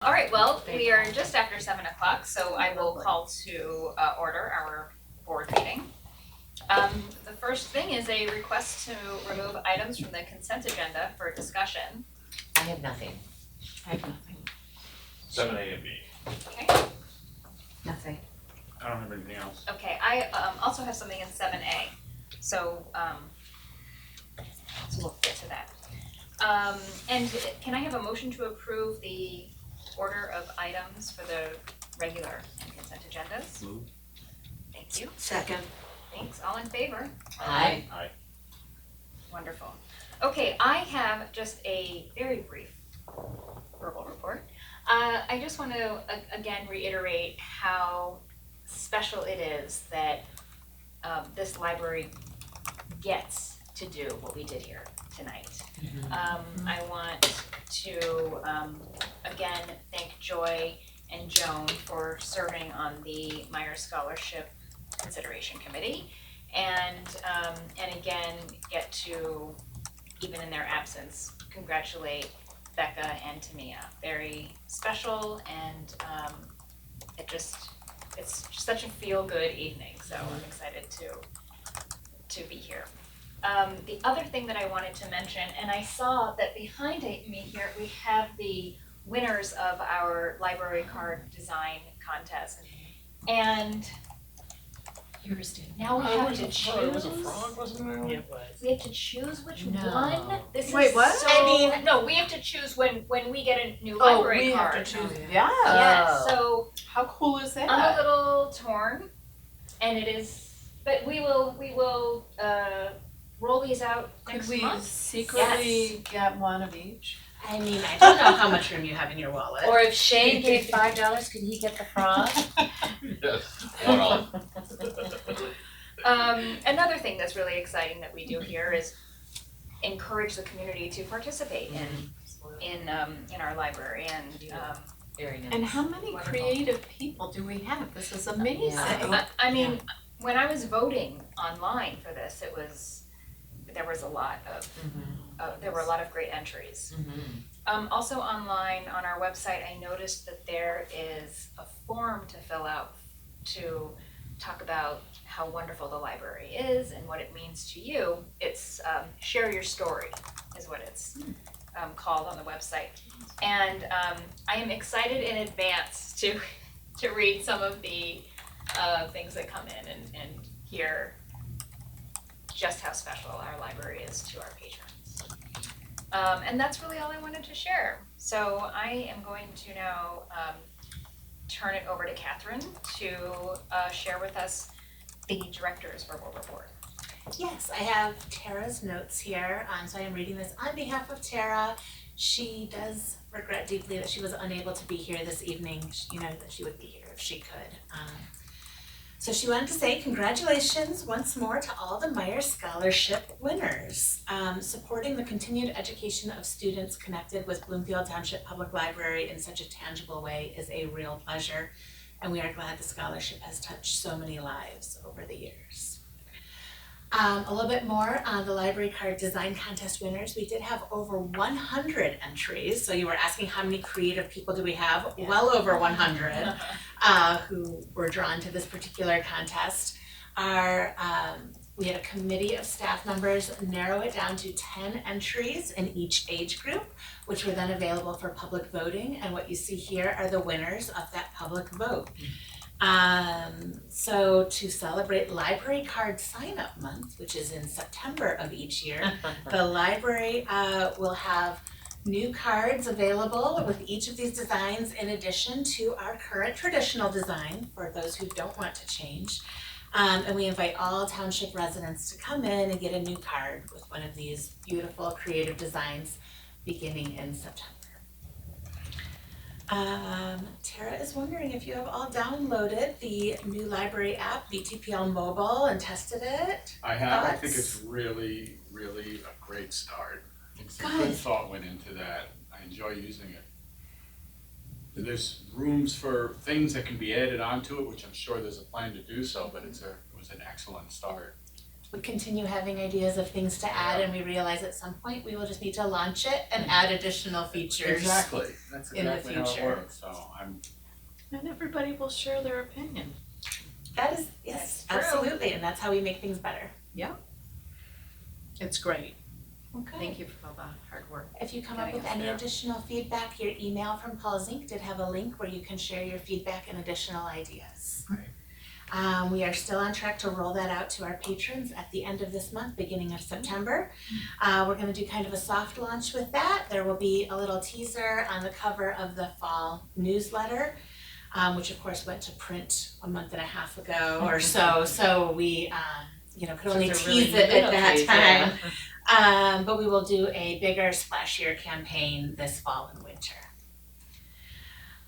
All right, well, we are just after 7 o'clock, so I will call to order our board meeting. The first thing is a request to remove items from the consent agenda for discussion. I have nothing. I have nothing. 7A and B. Okay, Nothing. I don't have anything else. okay, I also have something in 7A, so we'll get to that. And can I have a motion to approve the order of items for the regular and consent agendas? Move. Thank you. Second. Thanks. All in favor? Aye. Aye. Wonderful. Okay, I have just a very brief verbal report. I just want to again reiterate how special it is that this library gets to do what we did here tonight. I want to again thank Joy and Joan for serving on the Myers Scholarship Consideration Committee, and again get to, even in their absence, congratulate Becca and Tamia. Very special, and it's just such a feel-good evening, so I'm excited to be here. The other thing that I wanted to mention, and I saw that behind me here, we have the winners of our library card design contest. And Yours did. now we have to choose. It was a frog, wasn't it? It was. We have to choose which No. one. This Wait, is what? so. I mean- no, we have to choose when we get a new Oh, library we card. have to choose. Oh, Yeah. Yes. So How cool is that? I'm a little torn, and it is. But we will roll these out Could next we month. secretly get one of each? I mean, I don't know how much room you have in your wallet. Or if Shane gave $5, could he get the frog? Yes. One off. Another thing that's really exciting that we do here is encourage the community to participate in our library, and Very nice. And how many Wonderful. creative people do we have? This is amazing. I mean, when I was voting online for this, there was a lot of there were a lot of great entries. Also online on our website, I noticed that there is a form to fill out to talk about how wonderful the library is and what it means to you. It's share your story is what it's called on the website. And I am excited in advance to read some of the things that come in and hear just how special our library is to our patrons. And that's really all I wanted to share. So I am going to now turn it over to Catherine to share with us the director's verbal report. Yes, I have Tara's notes here, so I am reading this on behalf of Tara. She does regret deeply that she was unable to be here this evening. You know that she would be here if she could. So she wanted to say congratulations once more to all the Myers Scholarship winners. Supporting the continued education of students connected with Bloomfield Township Public Library in such a tangible way is a real pleasure, and we are glad the scholarship has touched so many lives over the years. A little bit more on the library card design contest winners. We did have over 100 entries, so you were asking how many creative people do we have? Yeah. Well over 100 who were drawn to this particular contest. We had a committee of staff members narrow it down to 10 entries in each age group, which were then available for public voting, and what you see here are the winners of that public vote. So to celebrate Library Card Sign Up Month, which is in September of each year, the library will have new cards available with each of these designs in addition to our current traditional design for those who don't want to change. And we invite all township residents to come in and get a new card with one of these beautiful creative designs beginning in September. Tara is wondering if you have all downloaded the new library app, BTPL Mobile, and tested it. I have. I Thoughts? think it's really, really a great start. Some Good. good thought went into that. I enjoy using it. There's rooms for things that can be added onto it, which I'm sure there's a plan to do so, but it was an excellent start. we continue having ideas of things to add, and we realize at some point we will just need to launch it and add additional features. Exactly, that's in the exactly how it future. works, so I'm, And everybody will share their opinion. That is, yes, That's true. absolutely, and that's how we make things better. It's great. Okay. Thank you for all the hard work. If you come up Getting with us any there. additional feedback, your email from Paul's Inc. did have a link where you can share your feedback and additional ideas. Right. We are still on track to roll that out to our patrons at the end of this month, beginning of September. We're gonna do kind of a soft launch with that. There will be a little teaser on the cover of the fall newsletter, which of course went to print a month and a half ago or so. So we, could only tease it at that time. But we will do a bigger, splashier campaign this fall and winter.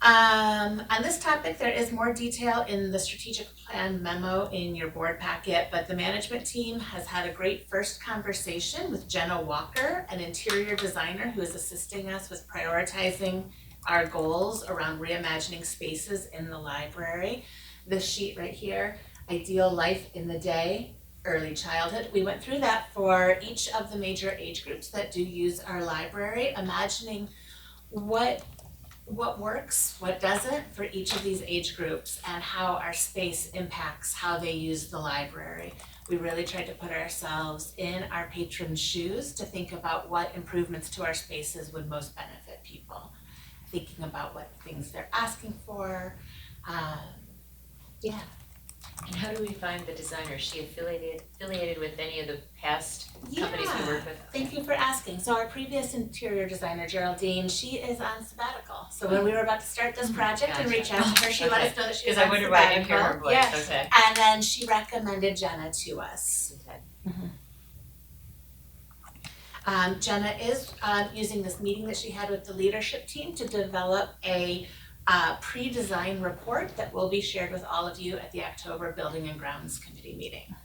On this topic, there is more detail in the strategic plan memo in your board packet, but the management team has had a great first conversation with Jenna Walker, an interior designer who is assisting us with prioritizing our goals around reimagining spaces in the library. This sheet right here, ideal life in the day, early childhood. We went through that for each of the major age groups that do use our library, imagining what works, what doesn't for each of these age groups, and how our space impacts how they use the library. We really tried to put ourselves in our patrons' shoes to think about what improvements to our spaces would most benefit people. Thinking about what things they're asking for, And how do we find the designer? Is she affiliated with any of the past companies we work with? Thank you for asking. So our previous interior designer, Geraldine, she is on sabbatical. So when we were about to start this project and reach out to her, she let us know that she was Because on I wondered why I didn't hear her sabbatical. voice, Yes. okay. And then she recommended Jenna to us. Okay. Jenna is using this meeting that she had with the leadership team to develop a pre-design report that will be shared with all of you at the October Building and Grounds Committee meeting.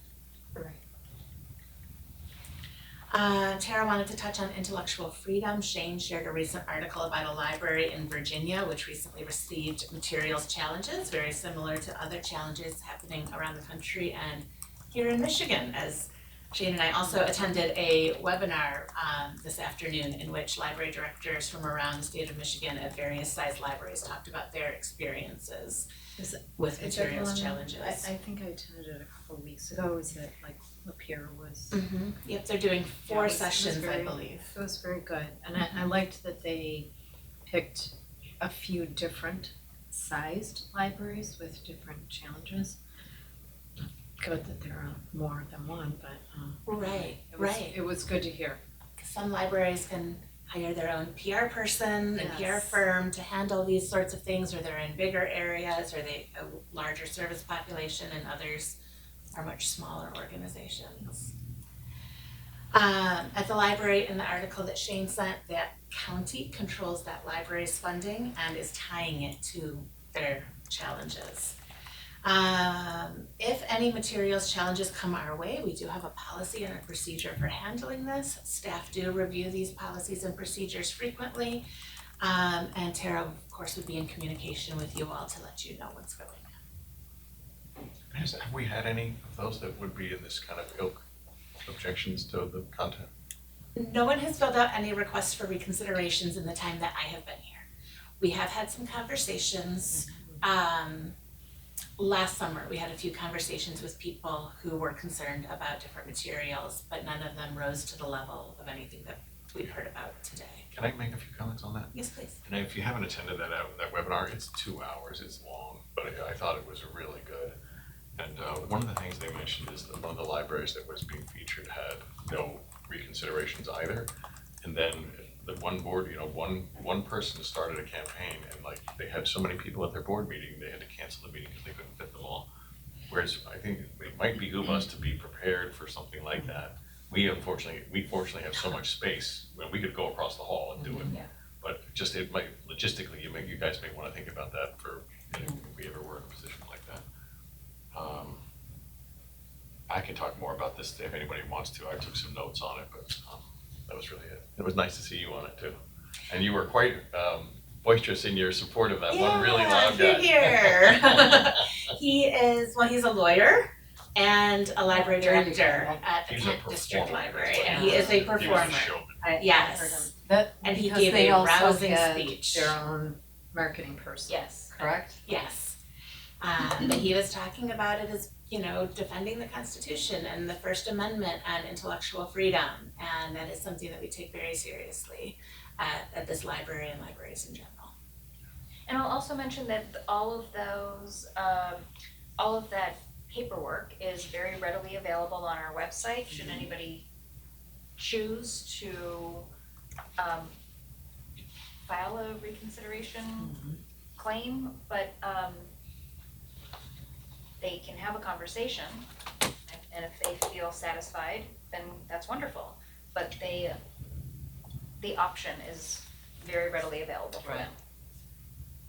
Tara wanted to touch on intellectual freedom. Shane shared a recent article about a library in Virginia which recently received materials challenges, very similar to other challenges happening around the country and here in Michigan, as Shane and I also attended a webinar this afternoon in which library directors from around the state of Michigan at various size libraries talked about their experiences with materials challenges. I think I attended it a couple of weeks ago. Was it like Lapeer was? Yep, they're doing Yeah, four it was sessions, I very- believe. It was very good, and I liked that they picked a few different sized libraries with different challenges. Good that there are more than one, but it was good to hear. Some libraries can hire their own PR person and PR Yes. firm to handle these sorts of things, or they're in bigger areas, or they a larger service population, and others are much smaller organizations. At the library, in the article that Shane sent, that county controls that library's funding and is tying it to their challenges. If any materials challenges come our way, we do have a policy and a procedure for handling this. Staff do review these policies and procedures frequently. And Tara, of course, would be in communication with you all to let you know what's going on. Have we had any of those that would be in this kind of ilk, objections to the content? No one has filled out any requests for reconsiderations in the time that I have been here. We have had some conversations. Last summer, we had a few conversations with people who were concerned about different materials, but none of them rose to the level of anything that we've heard about today. Can I make a few comments on that? Yes, please. And if you haven't attended that webinar, it's 2 hours, it's long, but I thought it was really good. And one of the things they mentioned is that one of the libraries that was being featured had no reconsiderations either. And then the one board, one person started a campaign, and like they had so many people at their board meeting, they had to cancel the meeting because they couldn't fit them all. Whereas I think it might behoove us to be prepared for something like that. We fortunately have so much space when we could go across the hall and do it. Yeah. But just it might logistically, you guys may want to think about that for if we ever were in a position like that. I can talk more about this if anybody wants to. I took some notes on it, but that was really it. It was nice to see you on it too. And you were quite boisterous in your support of that one really loud guy. Here. He is, well, he's a lawyer, and a library There you go. director at the He's a Kent District performer. Library, and he is a He was a performer. showman. Yes. That, And he because gave they a also rousing had speech. their own marketing person, Yes. correct? Yes. But he was talking about it as, you know, defending the Constitution and the First Amendment and intellectual freedom. And that is something that we take very seriously at this library and libraries in general. And I'll also mention that all of those, all of that paperwork is very readily available on our website, should anybody choose to file a reconsideration claim, but they can have a conversation, and if they feel satisfied, then that's wonderful. But the option is very readily available for them.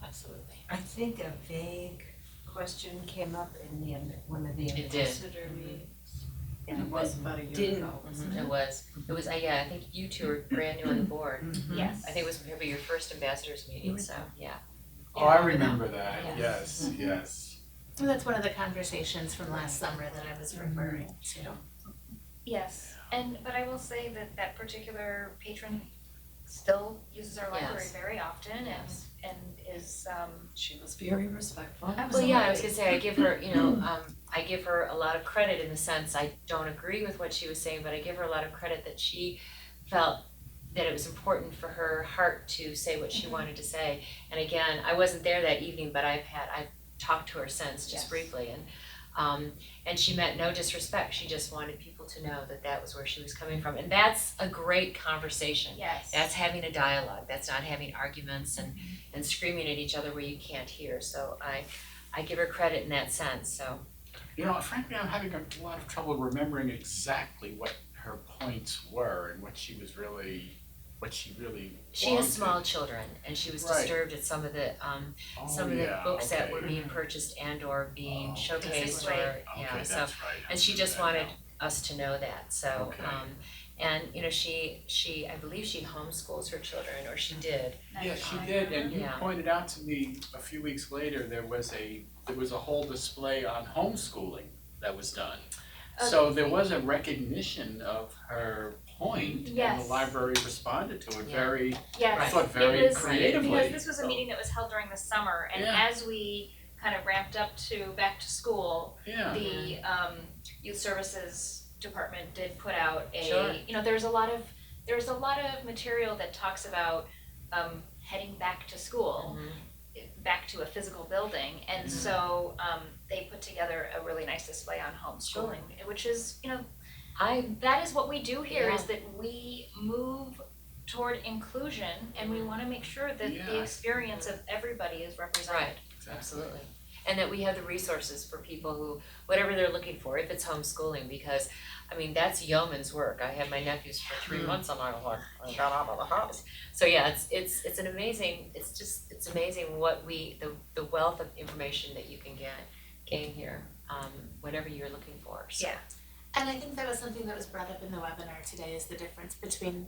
Absolutely. I think a vague question came up in one of the It did. ambassador meetings. It was about a year Didn't- ago. It was, yeah, I think you two were brand new on the board. Yes. I think it was maybe your first ambassadors meeting, so, yeah. Oh, I remember that, Yes. yes. And that's one of the conversations from last summer that I was referring to. Yes, but I will say that that particular patron still uses our library Yes. very often Yes. and is, She was very respectful. Well, yeah, I was gonna say, I give her, I give her a lot of credit in the sense, I don't agree with what she was saying, but I give her a lot of credit that she felt that it was important for her heart to say what she wanted to say. And again, I wasn't there that evening, but I've talked to her since, just Yes. briefly, and she meant no disrespect, she just wanted people to know that that was where she was coming from, and that's a great conversation. yes. That's having a dialogue, that's not having arguments and screaming at each other where you can't hear, so I give her credit in that sense, so. You know, frankly, I'm having a lot of trouble remembering exactly what her points were and what she really She has wanted. small children, and she was Right. disturbed at some of the books that were being purchased and or being showcased or, Okay, so, that's right. I and she just remember wanted that us to know that, so, Okay. and, you know, she, I believe she homeschools her children, or she did. now. Yeah, she did, and you Yeah. pointed out to me a few weeks later, there was a whole display on homeschooling that was done. So there was a recognition of her point, and the Yes. library responded to it Yeah. very, Yes. I thought It very was- creatively. Because this was a So, meeting that was held during the summer, and Yeah. as we kind of ramped up to back to school, Yeah, the youth services department did put out Sure. you know, there's a lot of material that talks about heading back to school, back to a physical building, and so they put together a really nice display on homeschooling, which is, you know, that is what we do here, is that we move toward inclusion, and we wanna make sure that the Yeah. experience of everybody is represented. Right. exactly. Absolutely. And that we have the resources for people who, whatever they're looking for, if it's homeschooling, because, I mean, that's yeoman's work. I had my nephews for 3 months on my own, I got out of the house. So yeah, it's an amazing, it's amazing what the wealth of information that you can gain here, whatever you're looking for, so. Yeah. And I think that was something that was brought up in the webinar today, is the difference between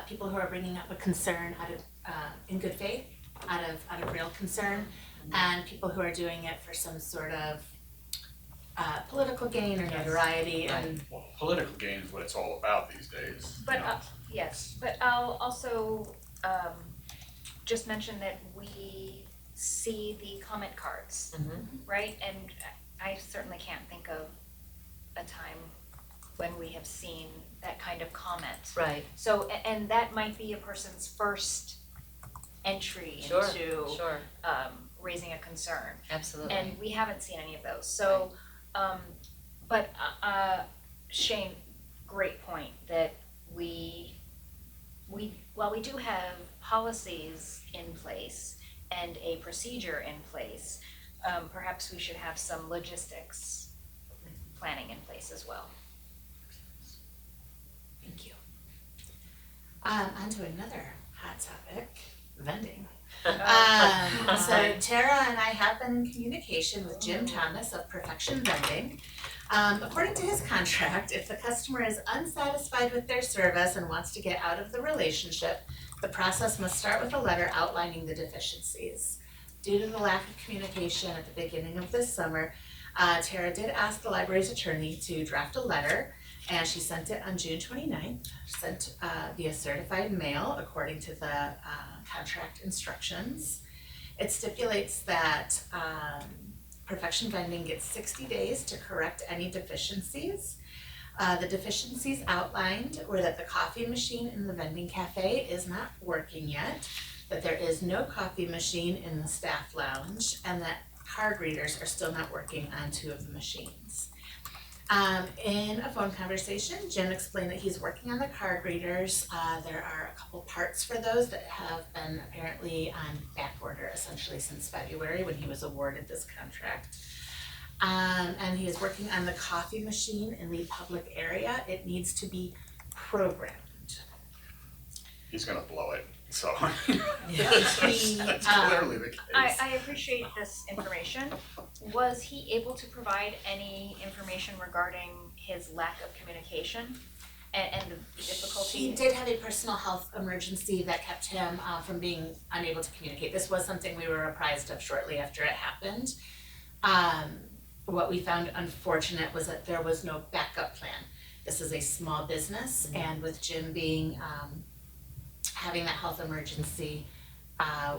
people who are bringing up a concern out of in good faith, out of real concern, and people who are doing it for some sort of political gain or notoriety. And Well, political gain is what it's all about these days. But you know. yes, but I'll also just mention that we see the comment cards, right? And I certainly can't think of a time when we have seen that kind of comment. Right, So, and that might be a person's first entry sure, into sure, raising a concern. absolutely. And we haven't seen any of those, so, but Shane, great point, that while we do have policies in place and a procedure in place, perhaps we should have some logistics planning in place as well. thank you. On to another hot topic, vending. So Tara and I have been in communication with Jim Thomas of Perfection Vending. According to his contract, if the customer is unsatisfied with their service and wants to get out of the relationship, the process must start with a letter outlining the deficiencies. Due to the lack of communication at the beginning of this summer, Tara did ask the library's attorney to draft a letter, and she sent it on June 29th. Sent via certified mail according to the contract instructions. It stipulates that Perfection Vending gets 60 days to correct any deficiencies. The deficiencies outlined were that the coffee machine in the vending cafe is not working yet, that there is no coffee machine in the staff lounge, and that card readers are still not working on 2 of the machines. In a phone conversation, Jim explained that he's working on the card readers. There are a couple parts for those that have been apparently on back order essentially since February when he was awarded this contract. And he is working on the coffee machine in the public area. It needs to be programmed. He's gonna blow it, so. He, That's clearly the case. I appreciate this information. Was he able to provide any information regarding his lack of communication and the difficulty? He did have a personal health emergency that kept him from being unable to communicate. This was something we were apprised of shortly after it happened. What we found unfortunate was that there was no backup plan. This is a small business, and with Jim being having that health emergency,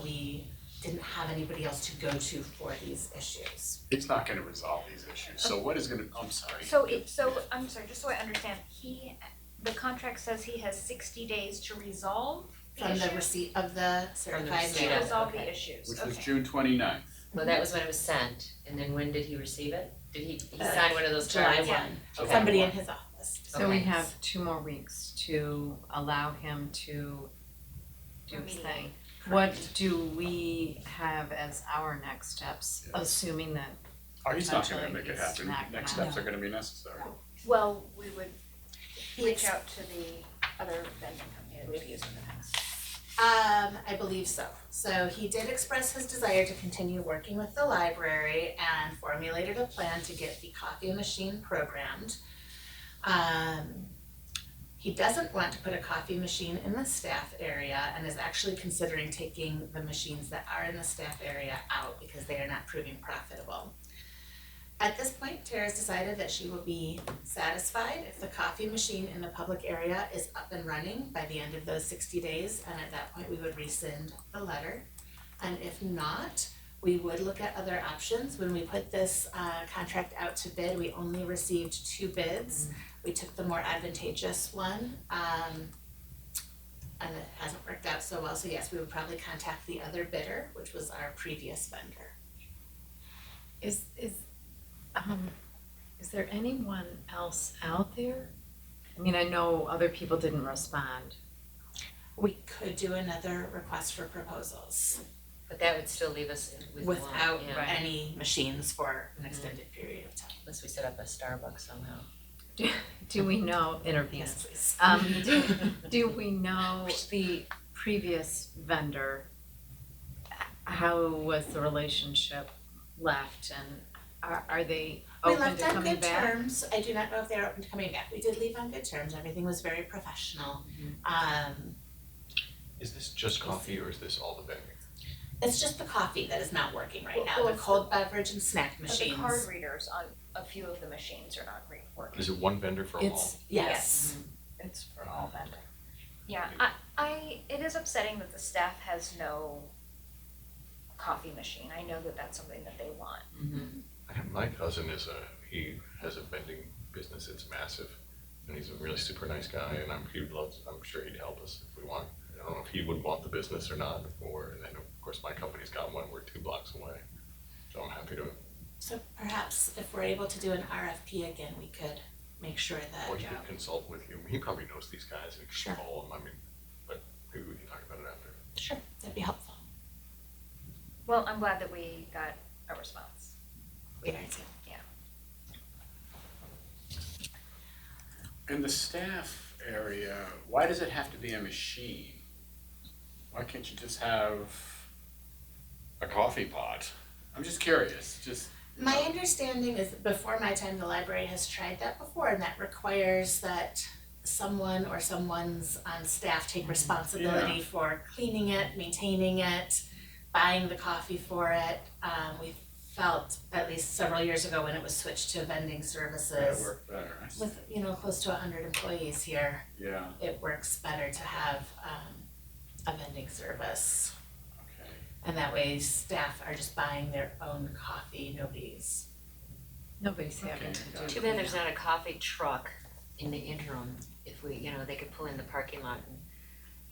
we didn't have anybody else to go to for these issues. It's not gonna resolve these issues, so what is gonna, I'm sorry. So I'm sorry, just so I understand, the contract says he has 60 days to resolve the From the issue? receipt of the certified receipt. mail. To resolve the Okay. issues, Which was okay. June 29th. Well, that was when it was sent, and then when did he receive it? Did he Uh, sign one of those July cards? 1, Okay. somebody in his office. So we Okay. have 2 more weeks to allow him to do his thing. What do we have as our next steps, assuming that, Oh, he's not gonna Potentially make it he's happen. not Next gonna- steps are gonna be necessary. Well, we would He reach ex- out to the other vending company that we've used in the past. I believe so. So he did express his desire to continue working with the library and formulated a plan to get the coffee machine programmed. He doesn't want to put a coffee machine in the staff area and is actually considering taking the machines that are in the staff area out because they are not proving profitable. At this point, Tara's decided that she will be satisfied if the coffee machine in the public area is up and running by the end of those 60 days, and at that point, we would rescind the letter. And if not, we would look at other options. When we put this contract out to bid, we only received 2 bids. We took the more advantageous one, and it hasn't worked out so well, so yes, we would probably contact the other bidder, which was our previous vendor. is there anyone else out there? I mean, I know other people didn't respond. We could do another request for proposals But that would still leave us with one, without yeah, any machines for an extended period of time. unless we set up a Starbucks somehow. Do we know, intervene? Yes, please. Do we know the previous vendor, how was the relationship left, and are they We open left to on coming good back? terms. I do not know if they're open to coming back. We did leave on good terms. Everything was very professional. Is this just coffee or is this all the vending? It's just the coffee that is not working right now. Well, The it's cold beverage and snack But machines. the card readers on a few of the machines are not working. Is it one vendor for all? It's, Yes. it's for all vending. Yeah, it is upsetting that the staff has no coffee machine. I know that that's something that they want. My cousin he has a vending business, it's massive, and he's a really super nice guy, and I'm sure he'd help us if we want. I don't know if he would want the business or not, and then of course my company's got one, we're 2 blocks away, so I'm happy to, So perhaps if we're able to do an RFP again, we could make sure that. or he could consult with you, he probably knows these guys and Sure. can call them, but maybe we can talk about it after. Sure, that'd be helpful. Well, I'm glad that we got a response. Very good. In the staff area, why does it have to be a machine? Why can't you just have a coffee pot? I'm just curious, My understanding is that before my time, the library has tried that before, and that requires that someone or someone's on staff take responsibility for cleaning it, maintaining it, buying the coffee for it. We felt, at least several years ago when it was switched to vending That services, worked better. with, close to 100 employees here, Yeah, it works better to have a vending service. okay. And that way staff are just buying their own coffee, nobody's. Nobody's having Okay, to do. got it. Too bad there's not a coffee truck in the interim, if we, they could pull in the parking lot and,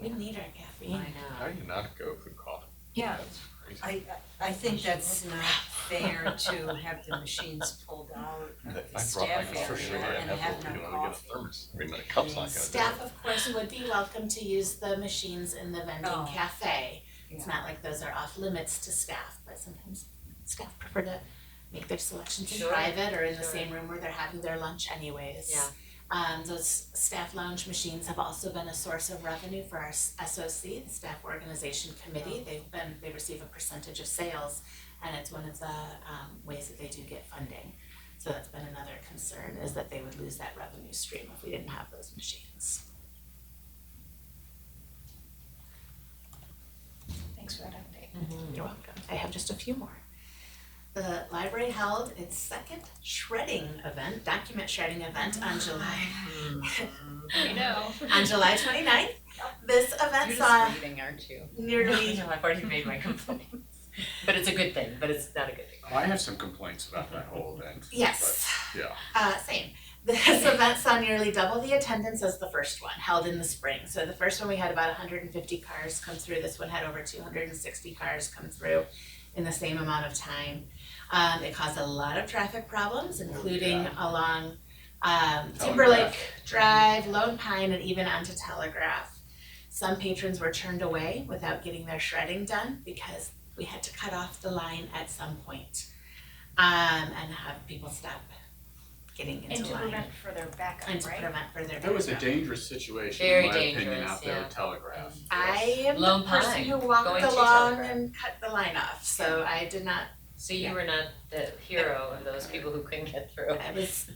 We need our I caffeine. How know. do you not go through coffee? Yeah. That's crazy. I think that's not fair to have the machines pulled out of I the brought my staff refrigerator area and and have you no can only get a coffee. thermos. I mean, the cup's not gonna do it. Staff, of course, would be welcome to use the machines in the vending Oh. cafe. It's Yeah. not like those are off limits to staff, but sometimes staff prefer to make their selections in Sure, private or in the sure. same room where they're having their lunch anyways. Yeah. Those staff lounge machines have also been a source of revenue for our SOC, the Staff Organization Committee. They receive a percentage of sales, and it's one of the ways that they do get funding. So that's been another concern, is that they would lose that revenue stream if we didn't have those machines. Thanks for that update. You're welcome. I have just a few more. The library held its second shredding event, document shredding event on July I know. on July 29th. This event You're saw just reading, aren't you? nearly No, I've already made my complaints. But it's a good thing, but it's not a good thing. Well, I have some complaints about that whole event. yes. but, Yeah. Same. This event saw nearly double the attendance as the first one, held in the spring. So the first one we had about 150 cars come through. This one had over 260 cars come through in the same amount of time. It caused a lot of traffic problems, including along Timberlake Drive, Lone Pine, and even onto Telegraph. Some patrons were turned away without getting their shredding done because we had to cut off the line at some point, and have people stop getting And into to line prevent further backup, and to right? prevent further That was a backup. dangerous situation, Very in my opinion, dangerous, out there yeah. at Telegraph. I am Lone the person Pine, who walked going to along Telegraph. and cut the line off, so I did not, So you were not the hero of those people who couldn't get through. I was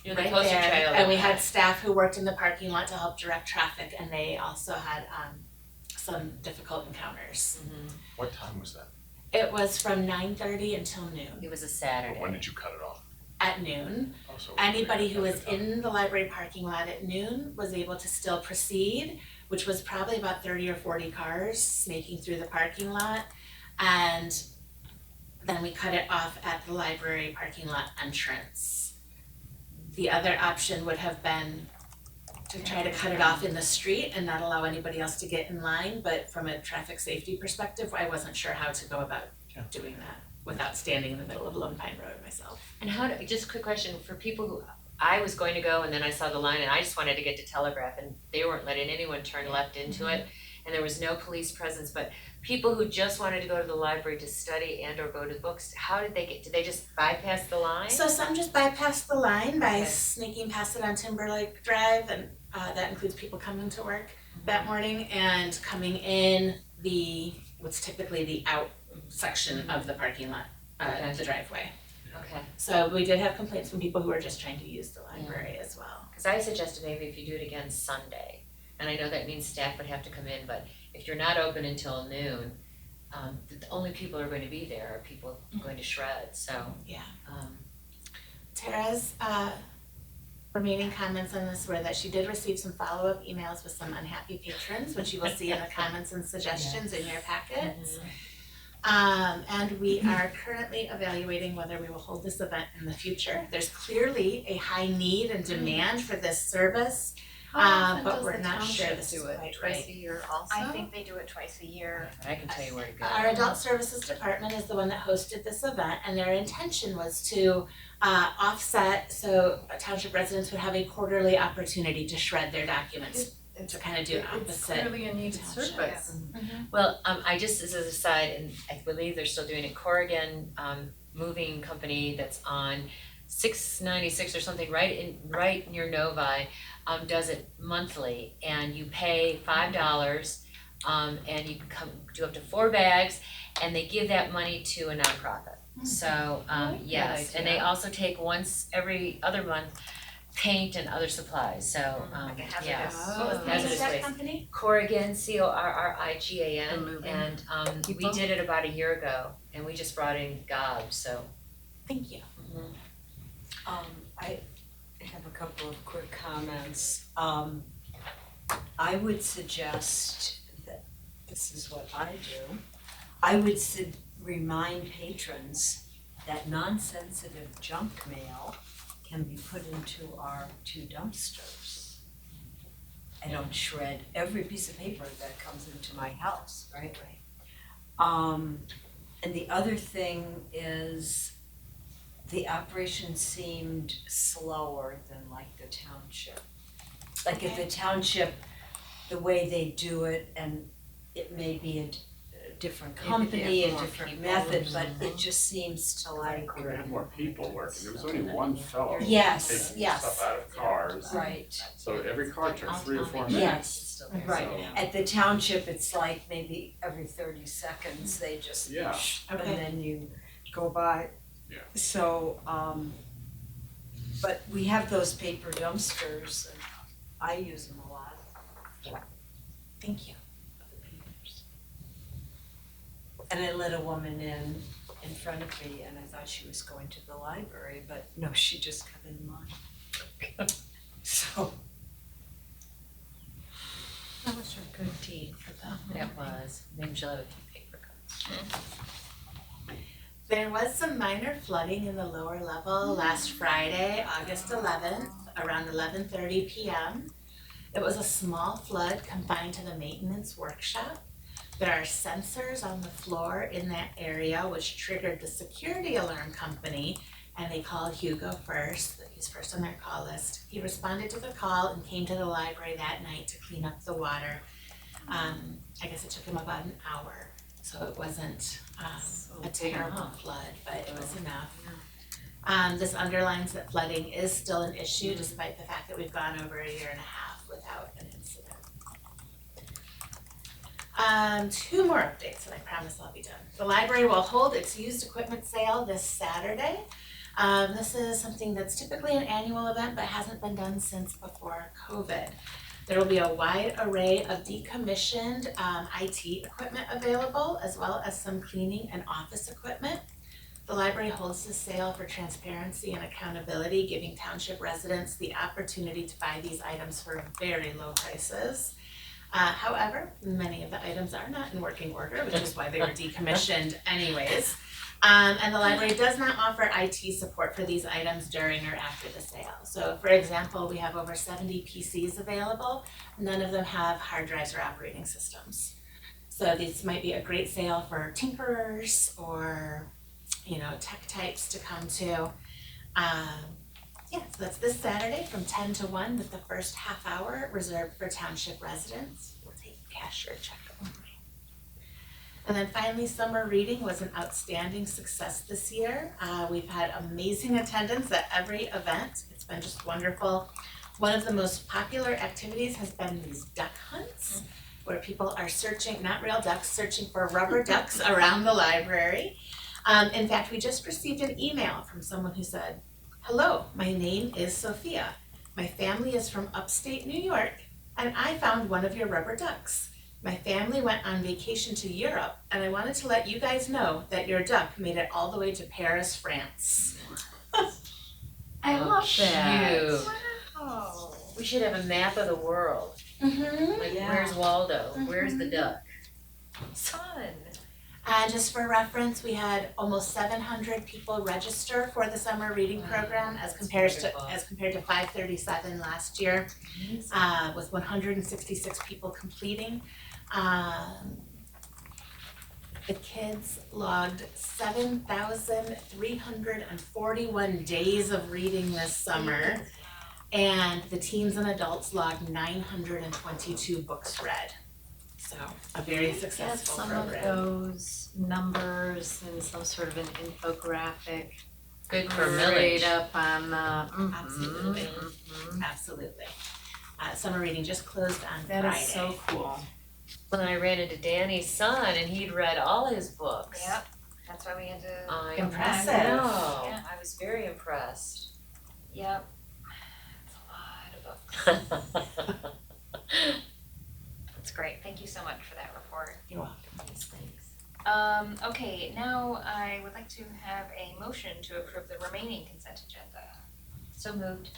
You're the right poster there. child. And of we that. had staff who worked in the parking lot to help direct traffic, and they also had some difficult encounters. Mhm. What time was that? It was from 9:30 until noon. It was a Saturday. When did you cut it off? At noon, Oh, so anybody who was at the time. in the library parking lot at noon was able to still proceed, which was probably about 30 or 40 cars snaking through the parking lot. And then we cut it off at the library parking lot entrance. The other option would have been to try to cut it off in the street and not allow anybody else to get in line, but from a traffic safety perspective, I wasn't sure how to go about doing that without standing in the middle of Lone Pine Road myself. And just a quick question, for people who, I was going to go and then I saw the line and I just wanted to get to Telegraph and they weren't letting anyone turn left into it. And there was no police presence, but people who just wanted to go to the library to study and or go to books, how did they just bypass the line? So some just bypass the line by Okay. sneaking past it on Timberlake Drive, and that includes people coming to work that morning and coming in what's typically the out section of the parking lot, Okay. the driveway. Okay, So we did have complaints from people who were just trying to use the library as well. cause I suggested maybe if you do it again Sunday, and I know that means staff would have to come in, but if you're not open until noon, the only people who are going to be there are people going to shred, so, Yeah. um, Tara's remaining comments on this were that she did receive some follow-up emails with some unhappy patrons, which you will see in the comments and suggestions in your packets. And we are currently evaluating whether we will hold this event in the future. There's clearly a high need and demand for this service, but we're not sure this is quite Twice right. a year also? I think they do it twice a year. I can tell you where to go. Our adult services department is the one that hosted this event, and their intention was to offset, so Township residents would have a quarterly opportunity to shred their documents, to kind of do It's opposite. clearly a needed Township. service. Well, I just, as an aside, and I believe they're still doing it, Corrigan, moving company that's on 696 or something, right near Novi, does it monthly, and you pay $5, and you can come do up to 4 bags, and they give that money to a nonprofit. So, yes, and they also take once every other month paint and other supplies, so, Like a hazardous- yes. What was the name Hazardous of that waste. company? Corrigan, The Corrigan, moving and we people? did it about a year ago, and we just brought in gobs, so. Thank you. I have a couple of quick comments. I would suggest that, this is what I do, I would remind patrons that non-sensitive junk mail can be put into our 2 dumpsters. I don't shred every piece of paper that comes into my house, right? And the other thing is, the operation seemed slower than like the township. Like at the township, the way they do it, and it may be a different company, a different method, but it just seems to like. There had more people working, there was only one fellow Yes, taking yes. stuff out of cars. Right, So every car took 3 or 4 minutes. yes, right. At the township, it's like maybe every 30 seconds, they just, Yeah. and Okay. then you go by. Yeah. So, but we have those paper dumpsters, and I use them a lot. Thank you. And I let a woman in front of me, and I thought she was going to the library, but no, she just come in mine. So, That was a good deed for them. It was, maybe she'll have a few paper cups. There was some minor flooding in the lower level last Friday, August 11th, around 11:30 p.m. It was a small flood confined to the maintenance workshop. There are sensors on the floor in that area which triggered the security alarm company, and they called Hugo first. He's first on their call list. He responded to the call and came to the library that night to clean up the water. I guess it took him about an hour, so it wasn't a terrible flood, but it was enough. This underlines that flooding is still an issue despite the fact that we've gone over a year and a half without an incident. 2 more updates and I promise I'll be done. The library will hold its used equipment sale this Saturday. This is something that's typically an annual event but hasn't been done since before COVID. There will be a wide array of decommissioned IT equipment available, as well as some cleaning and office equipment. The library holds this sale for transparency and accountability, giving township residents the opportunity to buy these items for very low prices. However, many of the items are not in working order, which is why they were decommissioned anyways. And the library does not offer IT support for these items during or after the sale. So for example, we have over 70 PCs available. None of them have hard drives or operating systems. So these might be a great sale for tinkerers or, tech types to come to. So that's this Saturday from 10 to 1 with the first half hour reserved for township residents. We'll take cash or check only. And then finally, summer reading was an outstanding success this year. We've had amazing attendance at every event. It's been just wonderful. One of the most popular activities has been these duck hunts, where people are searching, not real ducks, searching for rubber ducks around the library. In fact, we just received an email from someone who said, "Hello, my name is Sophia. My family is from upstate New York, and I found one of your rubber ducks. My family went on vacation to Europe, and I wanted to let you guys know that your duck made it all the way to Paris, France." I love that. Wow. We should have a map of the world. Like, Yeah. where's Waldo? Where's the duck? Fun. And just for reference, we had almost 700 people register for the summer reading program as compared to 537 last year, with 166 people completing. The kids logged 7,341 days of reading this summer, and the teens and adults logged 922 books read. So a very Get successful some program. of those numbers and some sort of an infographic Good for right millage. up on the. Absolutely. Absolutely. Summer reading just closed on Friday. That is so cool. When I ran into Danny's son and he'd read all his books. Yep, that's why we had to, Impressive. I know. Yeah. I was very impressed. yep. It's a lot of books. That's great, thank you so much for that report. You're welcome. Thanks. Okay, now I would like to have a motion to approve the remaining consent agenda. So moved.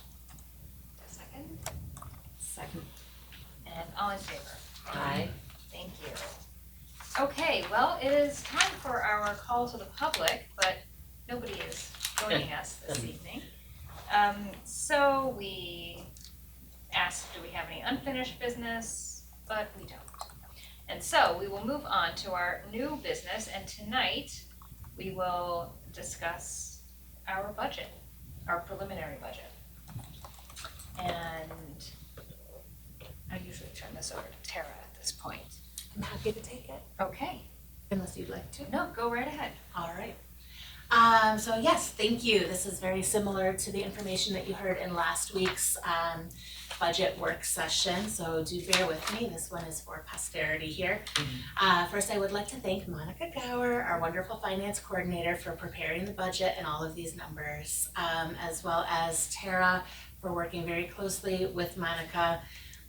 A second, Second. and all in favor? Aye. Thank you. Okay, well, it is time for our call to the public, but nobody is joining us this evening. So we asked, do we have any unfinished business? But we don't. And so we will move on to our new business, and tonight we will discuss our budget, our preliminary budget. And I usually turn this over to Tara at this point. I'm happy to take it, Okay, unless you'd like to. no, go right ahead. All right. So yes, thank you. This is very similar to the information that you heard in last week's budget work session, so do bear with me. This one is for posterity here. First, I would like to thank Monica Gower, our wonderful finance coordinator, for preparing the budget and all of these numbers, as well as Tara for working very closely with Monica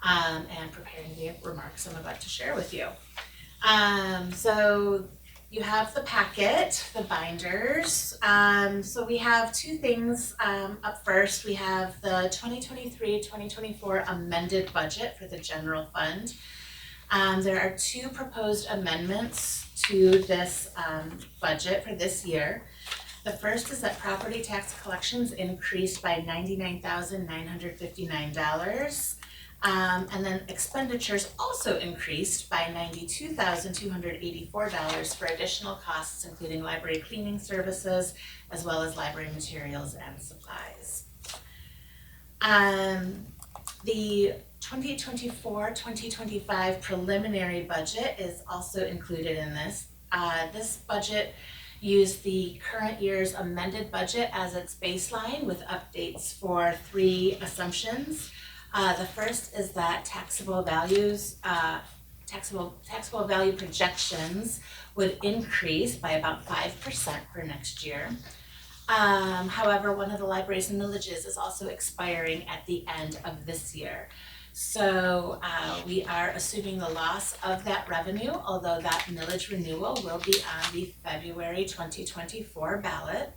and preparing the remarks I'm about to share with you. So you have the packet, the binders. So we have two things up first. We have the 2023-2024 amended budget for the general fund. There are two proposed amendments to this budget for this year. The first is that property tax collections increased by $99,959. And then expenditures also increased by $92,284 for additional costs, including library cleaning services, as well as library materials and supplies. The 2024-2025 preliminary budget is also included in this. This budget used the current year's amended budget as its baseline with updates for three assumptions. The first is that taxable value projections would increase by about 5% for next year. However, one of the library's millages is also expiring at the end of this year. So we are assuming the loss of that revenue, although that millage renewal will be on the February 2024 ballot.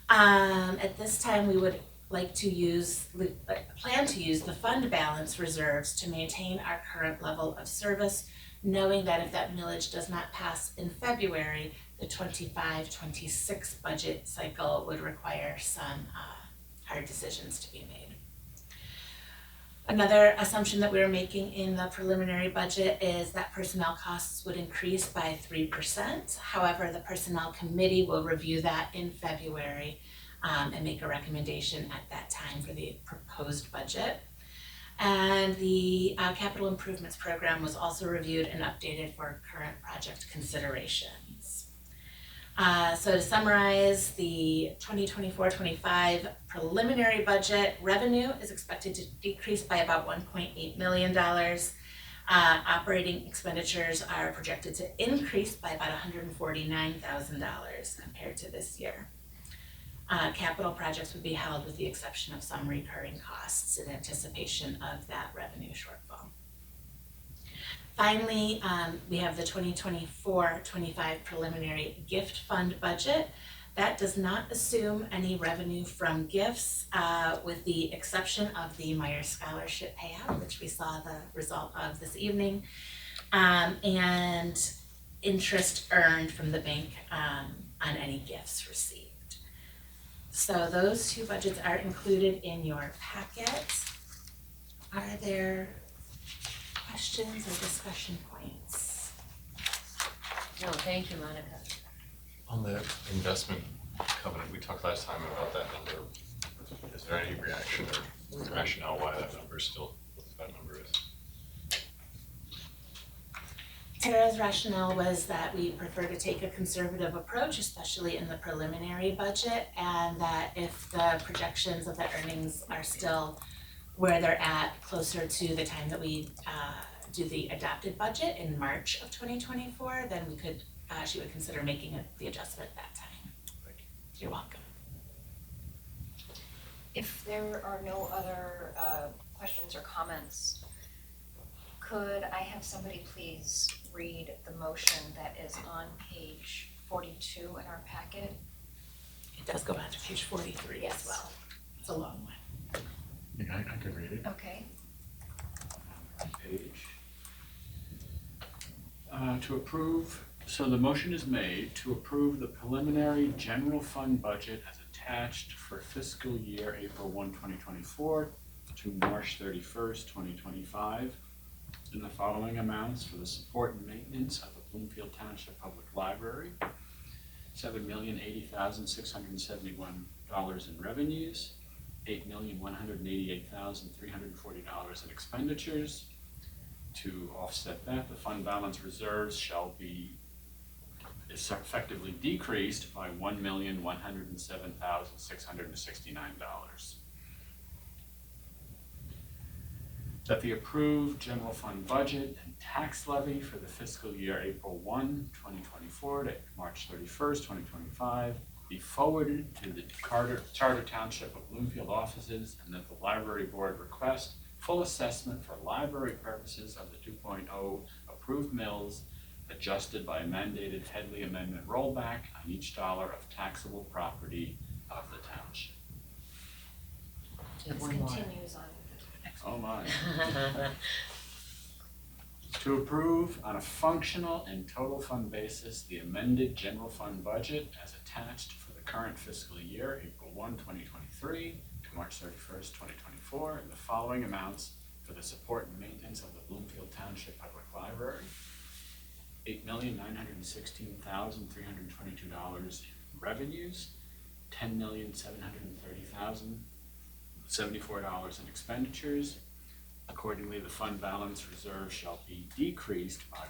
At this time, we would plan to use the fund balance reserves to maintain our current level of service, knowing that if that millage does not pass in February, the 25-26 budget cycle would require some hard decisions to be made. Another assumption that we are making in the preliminary budget is that personnel costs would increase by 3%. However, the personnel committee will review that in February and make a recommendation at that time for the proposed budget. And the capital improvements program was also reviewed and updated for current project considerations. So to summarize, the 2024-25 preliminary budget revenue is expected to decrease by about $1.8 million. Operating expenditures are projected to increase by about $149,000 compared to this year. Capital projects would be held with the exception of some recurring costs in anticipation of that revenue shortfall. Finally, we have the 2024-25 preliminary gift fund budget. That does not assume any revenue from gifts, with the exception of the Myers Scholarship payout, which we saw the result of this evening, and interest earned from the bank on any gifts received. So those two budgets are included in your packet. Are there questions or discussion points? No, thank you, Monica. On the investment covenant, we talked last time about that number. Is there any reaction or rationale why that number is still what that number is? Tara's rationale was that we prefer to take a conservative approach, especially in the preliminary budget, and that if the projections of the earnings are still where they're at closer to the time that we do the adopted budget in March of 2024, then we could, she would consider making the adjustment at that time. Thank you. You're welcome. If there are no other questions or comments, could I have somebody please read the motion that is on page 42 in our packet. It does go back to page 43 as Yes. well. It's a long one. Yeah, I could read it. Okay. Page. To approve, so the motion is made to approve the preliminary general fund budget as attached for fiscal year April 1, 2024 to March 31st, 2025 in the following amounts for the support and maintenance of the Bloomfield Township Public Library, $7,080,671 in revenues, $8,188,340 in expenditures. To offset that, the fund balance reserves is effectively decreased by $1,107,669. That the approved general fund budget and tax levy for the fiscal year April 1, 2024 to March 31st, 2025 be forwarded to the Charter Township of Bloomfield offices, and that the library board request full assessment for library purposes of the 2.0 approved mills adjusted by a mandated Headley Amendment rollback on each dollar of taxable property of the township. This One more. continues on the next Oh my. To approve on a functional and total fund basis the amended general fund budget as attached for the current fiscal year, April 1, 2023 to March 31st, 2024, in the following amounts for the support and maintenance of the Bloomfield Township Public Library: $8,916,322 in revenues, $10,730,074 in expenditures. Accordingly, the fund balance reserve shall be decreased by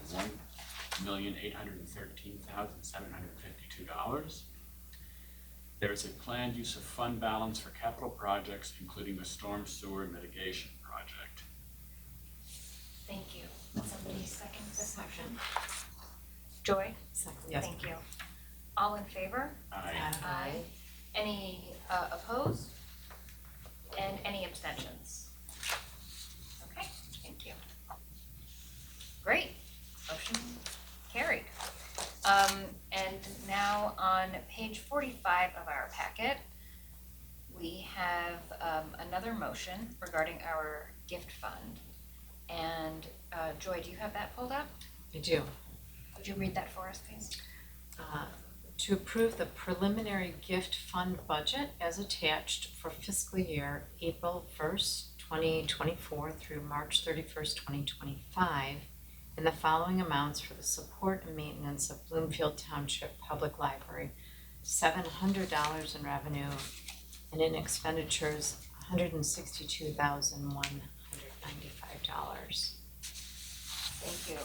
$1,813,752. There is a planned use of fund balance for capital projects, including the storm sewer mitigation project. Thank you. Will somebody second this motion? Joy? Yes. Thank you. All in favor? Aye. Aye. Any opposed? And any abstentions? Okay, thank you. Great, motion carried. And now on page 45 of our packet, we have another motion regarding our gift fund. And Joy, do you have that pulled up? I do. Would you read that for us, please? To approve the preliminary gift fund budget as attached for fiscal year April 1st, 2024 through March 31st, 2025 in the following amounts for the support and maintenance of Bloomfield Township Public Library: $700 in revenue, and in expenditures $162,195. Thank you.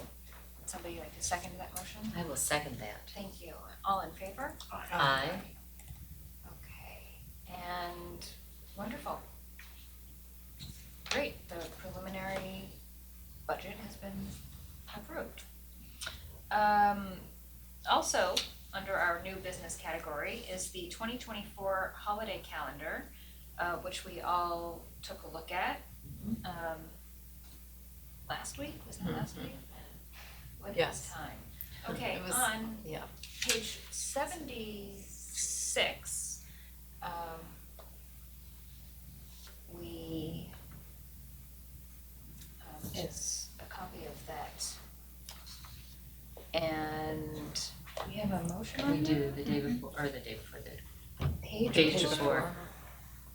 Would somebody like to second that motion? I will second that. Thank you. All in favor? Aye. Okay, and wonderful. Great, the preliminary budget has been approved. Also, under our new business category is the 2024 holiday calendar, which we all took a look at last week, was that last week? What Yes. time? Okay, It was- on yeah. page 76, we is a copy of that. And we have a motion on We that? do the day before, or the day before, the Page page before.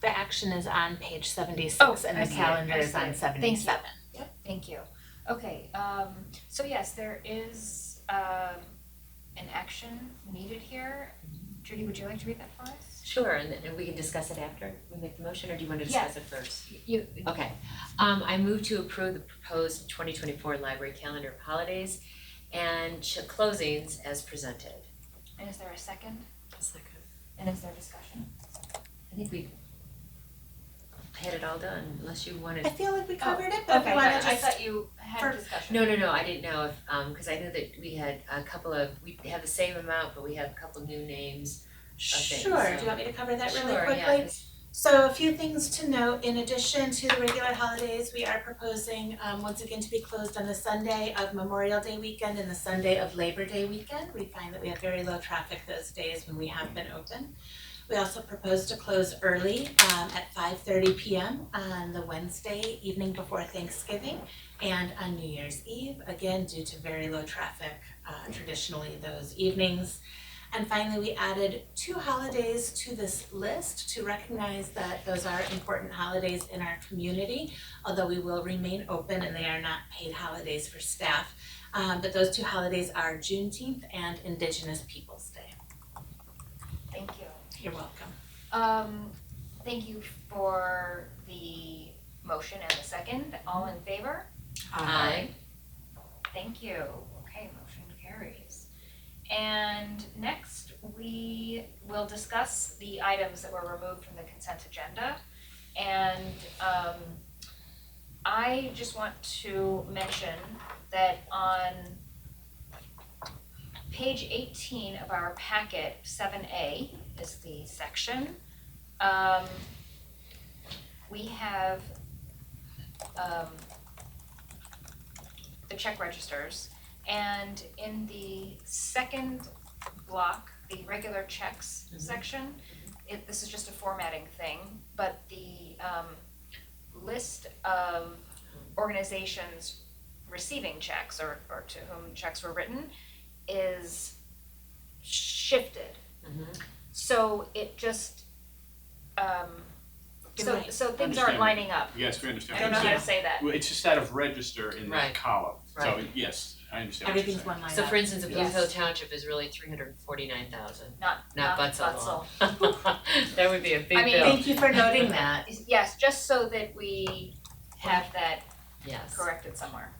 The action is on page 76 Oh, and I the see it, calendar I is see on it. 77. Yep, thank you. Okay, so yes, there is an action needed here. Judy, would you like to read that for us? Sure, and we can discuss it after we make the motion, or do you want to discuss it first? You, Okay, I move to approve the proposed 2024 library calendar of holidays and closings as presented. and is there a second? Second. And is there discussion? I think we had it all done, unless you wanted. I feel like we covered it, but if you wanna I just, thought you had for- discussion. No, I didn't know if, cause I knew that we had a couple of, we have the same amount, but we have a couple new names. sure, do you want me to cover that really quickly? Sure, yeah, 'cause So a few things to note, in addition to the regular holidays, we are proposing once again to be closed on the Sunday of Memorial Day weekend and the Sunday of Labor Day weekend. We find that we have very low traffic those days when we have been open. We also propose to close early at 5:30 p.m. on the Wednesday evening before Thanksgiving and on New Year's Eve, again due to very low traffic traditionally those evenings. And finally, we added 2 holidays to this list to recognize that those are important holidays in our community, although we will remain open and they are not paid holidays for staff. But those 2 holidays are Juneteenth and Indigenous Peoples' Day. Thank you. You're welcome. Thank you for the motion and the second. All in favor? Aye. Thank you. Okay, motion carries. And next, we will discuss the items that were removed from the consent agenda. And I just want to mention that on page 18 of our packet, 7A is the section. We have the check registers. And in the second block, the regular checks section, this is just a formatting thing, but the list of organizations receiving checks or to whom checks were written is shifted. So it just, so things aren't lining up. Yes, we understand. I don't know how to say that. Well, it's just out of register in that Right. column. So, Right. yes, I understand what you're Everything's saying. one line So up. for instance, Yes. Bloomfield Township is really 349,000, Not not Butzel Butzel. alone. That would be a big I mean, bill. Thank you for noting that. Yes, just so that we have that Yes. corrected somewhere.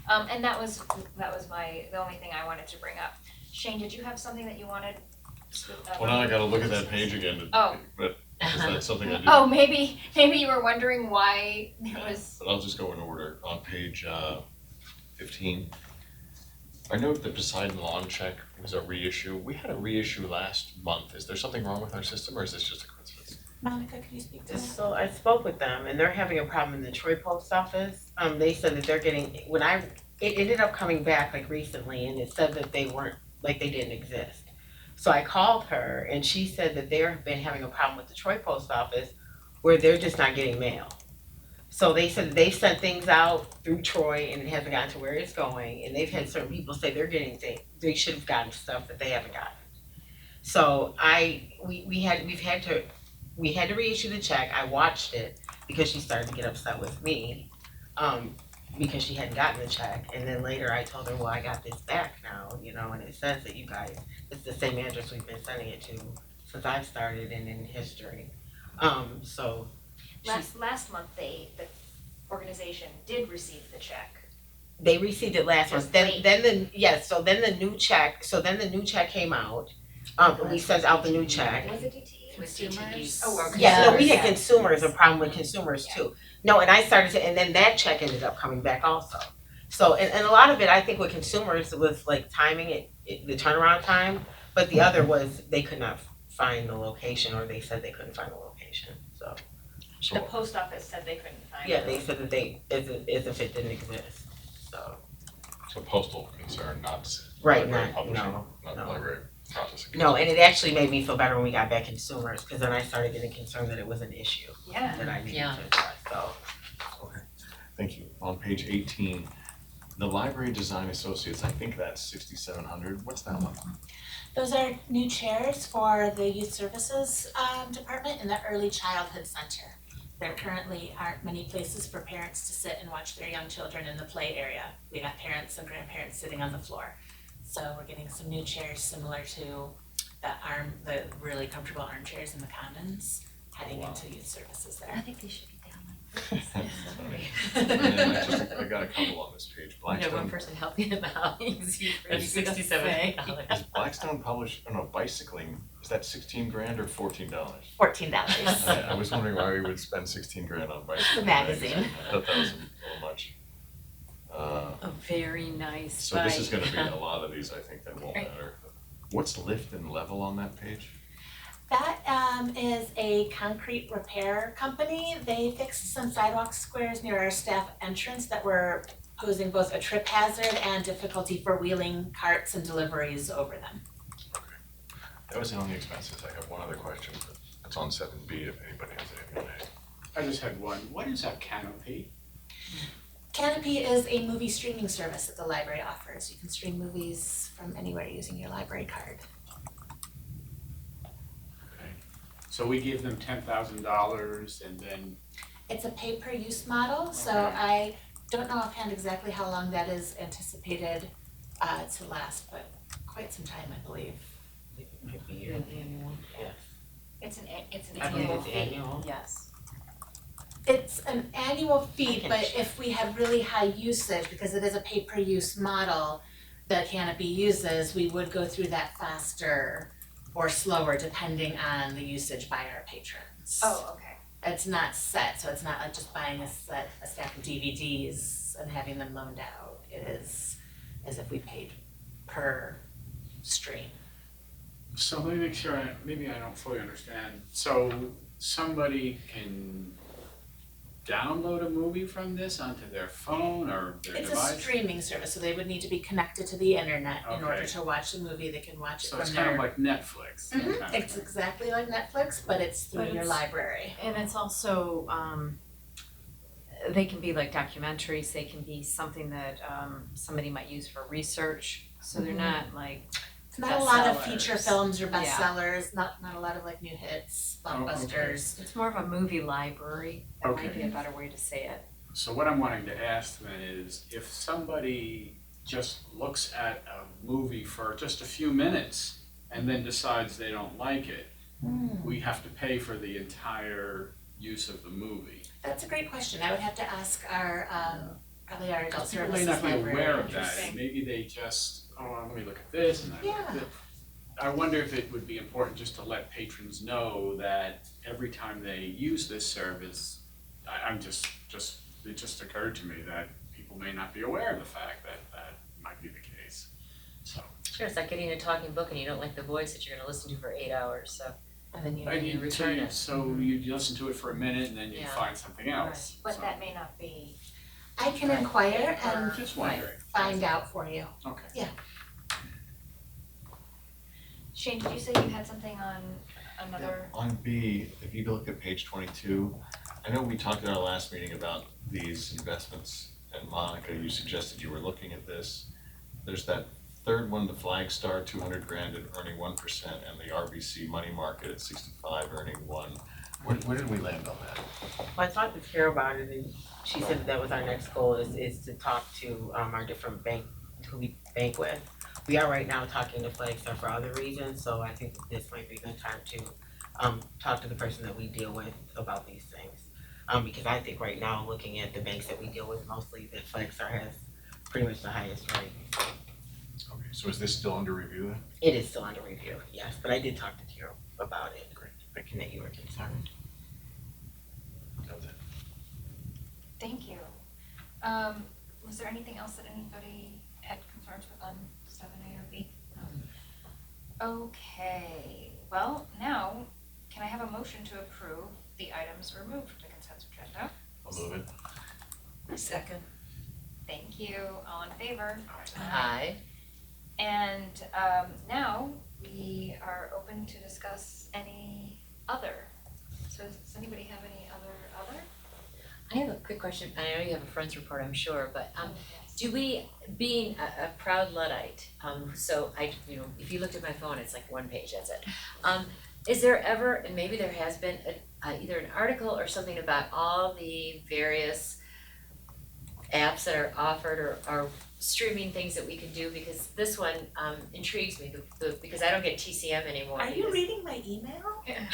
And that was the only thing I wanted to bring up. Shane, did you have something that you wanted? Well, now I gotta look at that page again, Oh. but is that something I did? Oh, maybe you were wondering why there was, But I'll just go in order. On page 15, I note the Poseidon lawn check was a reissue. We had a reissue last month. Is there something wrong with our system, or is this just a coincidence? Monica, could you speak to that? So I spoke with them and they're having a problem in the Troy post office. They said that they're getting, it ended up coming back like recently and it said that they weren't, like they didn't exist. So I called her and she said that they've been having a problem with the Troy post office where they're just not getting mail. So they said that they've sent things out through Troy and it hasn't gotten to where it's going, and they've had certain people say they're getting things, they should have gotten stuff that they haven't gotten. So we had to reissue the check. I watched it because she started to get upset with me, because she hadn't gotten the check. And then later I told her, well, I got this back now, and it says that you guys, it's the same address we've been sending it to since I've started and in history. So last month the organization did receive the check. they received it last month. Then the new check came out. We sent out the new check. Was it DTE? It was DTE's. Oh, okay. Yeah, no, we Yeah. had consumers, a problem with consumers too. No, and and then that check ended up coming back also. So, and a lot of it, I think with consumers was like timing the turnaround time, but the other was they could not find the location, or they said they couldn't find the location, so. The post office said they couldn't find it. Yeah, they said that as if it didn't exist, so. So postal concern, not Right, library not- publishing, no, not no. library processing. No, and it actually made me feel better when we got back consumers, because then I started getting concerned that it was an issue Yeah. that I needed Yeah. to address, so. Thank you. On page 18, the Library Design Associates, I think that's 6,700. What's that one? Those are new chairs for the Youth Services Department in the Early Childhood Center. There currently aren't many places for parents to sit and watch their young children in the play area. We got parents and grandparents sitting on the floor. So we're getting some new chairs similar to the really comfortable armchairs in the Commons, heading into Youth Services I there. think they should be down And then I got a couple on this page. We have one Blackstone, person helping them out. You can see for It's $67. is Blackstone published, bicycling, is that 16 grand or $14? $14. I was wondering why we would spend 16 grand on bicycling. The magazine. I thought that was a little much. A very nice So this is gonna be a lot of these, I think, that won't Right. matter. What's lift and level on that page? That is a concrete repair company. They fixed some sidewalk squares near our staff entrance that were posing both a trip hazard and difficulty for wheeling carts and deliveries over them. That was the only expenses. I have one other question, but it's on 7B if anybody has anything to add. I just had one. What is a canopy? Canopy is a movie streaming service that the library offers. You can stream movies from anywhere using your library card. So we give them $10,000 and then, It's a pay-per-use model, so Okay. I don't know offhand exactly how long that is anticipated to last, but quite some time, I believe. Might be yearly. Yes. It's an I believe annual it's fee. annual. Yes. It's an annual fee, can but check. if we have really high usage, because it is a pay-per-use model that Canopy uses, we would go through that faster or slower depending on the usage by our patrons. Oh, okay. It's not set, so it's not like just buying a stack of DVDs and having them loaned out. It is as if we paid per stream. so let me make sure, maybe I don't fully understand. So somebody can download a movie from this onto their phone or their It's device? a streaming service, so they would need to be connected to the internet in order Okay. to watch the movie. They can watch it So from it's their. kind of like Netflix, that kind of It's thing. exactly like Netflix, but it's through But your it's- library. And it's also, they can be like documentaries, they can be something that somebody might use for research, so they're not like, It's not a lot of bestsellers. feature films or Yeah. bestsellers, not a lot of like new hits, okay. blockbusters. it's more of a movie library, that might be a Okay. better way to say it. So what I'm wanting to ask then is, if somebody just looks at a movie for just a few minutes and then decides they don't like it, we have to pay for the entire use of the movie. That's a great question. I would have to ask our, probably our adult People services may not be librarian. aware of that, Interesting. and maybe they just, oh, let me look at this and I look at Yeah. this. I wonder if it would be important just to let patrons know that every time they use this service, I'm just, it just occurred to me that people may not be aware of the fact that that might be the case, so. Sure, it's like getting a talking book and you don't like the voice that you're gonna listen to for 8 hours, so. And then you. And you return it. So you listen to it for a minute and then you Yeah. find something else, But so. that may not be, I can inquire and Just wondering. find out for you. Okay. Shane, did you say you had something on another? On B, if you look at page 22, I know we talked at our last meeting about these investments, and Monica, you suggested you were looking at this. There's that third one, the Flagstar, 200 grand and earning 1%, and the RBC money market at 65 earning 1. Where did we land on that? Well, I talked to Tara about it, and she said that was our next goal is to talk to our different who we bank with. We are right now talking to Flagstar for other reasons, so I think that this might be a good time to talk to the person that we deal with about these things. Because I think right now, looking at the banks that we deal with mostly, that Flagstar has pretty much the highest rate. Okay, so is this still under review then? It is still under review, yes, but I did talk to Tara about it. Great. Thinking that you were concerned. That was it. Thank you. Was there anything else that anybody had concerns with on 7A or B? Okay, well, now, can I have a motion to approve the items removed from the consent agenda? I'll move it. Second. Thank you, all in favor? Aye. And now we are open to discuss any other. So does anybody have any other? I have a quick question. I know you have a friends report, I'm sure, but do we, being a proud Luddite, so if you looked at my phone, it's like one page, that's it. Is there ever, and maybe there has been, either an article or something about all the various apps that are offered or streaming things that we can do? Because this one intrigues me, because I don't get TCM anymore. Are you reading my email? reading?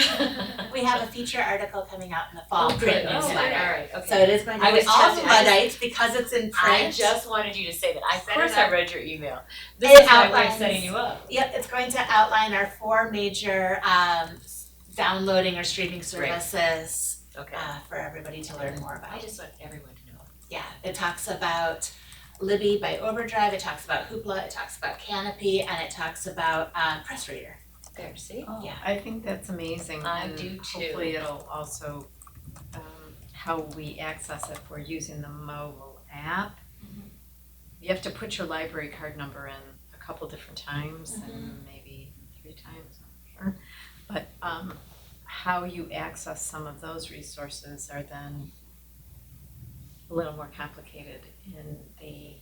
We have a feature article coming out in the fall Oh, print good. Oh, newsletter. alright, okay. So it is going to I be was all testing- Luddites because it's in print. I just wanted you to say that. Of Set course it I up. read your email. It This is my way of outlines- setting you up. Yep, it's going to outline our 4 major downloading or streaming services Okay. for everybody to learn more about. I just want everyone to know. Yeah, it talks about Libby by Overdrive, it talks about Hoopla, it talks about Canopy, and it talks about Press Reader. There, see? Yeah. I think that's amazing. I and do too. Hopefully it'll also, how we access it, if we're using the mobile app. You have to put your library card number in a couple different times and maybe 3 times, I'm not sure. But how you access some of those resources are then a little more complicated in the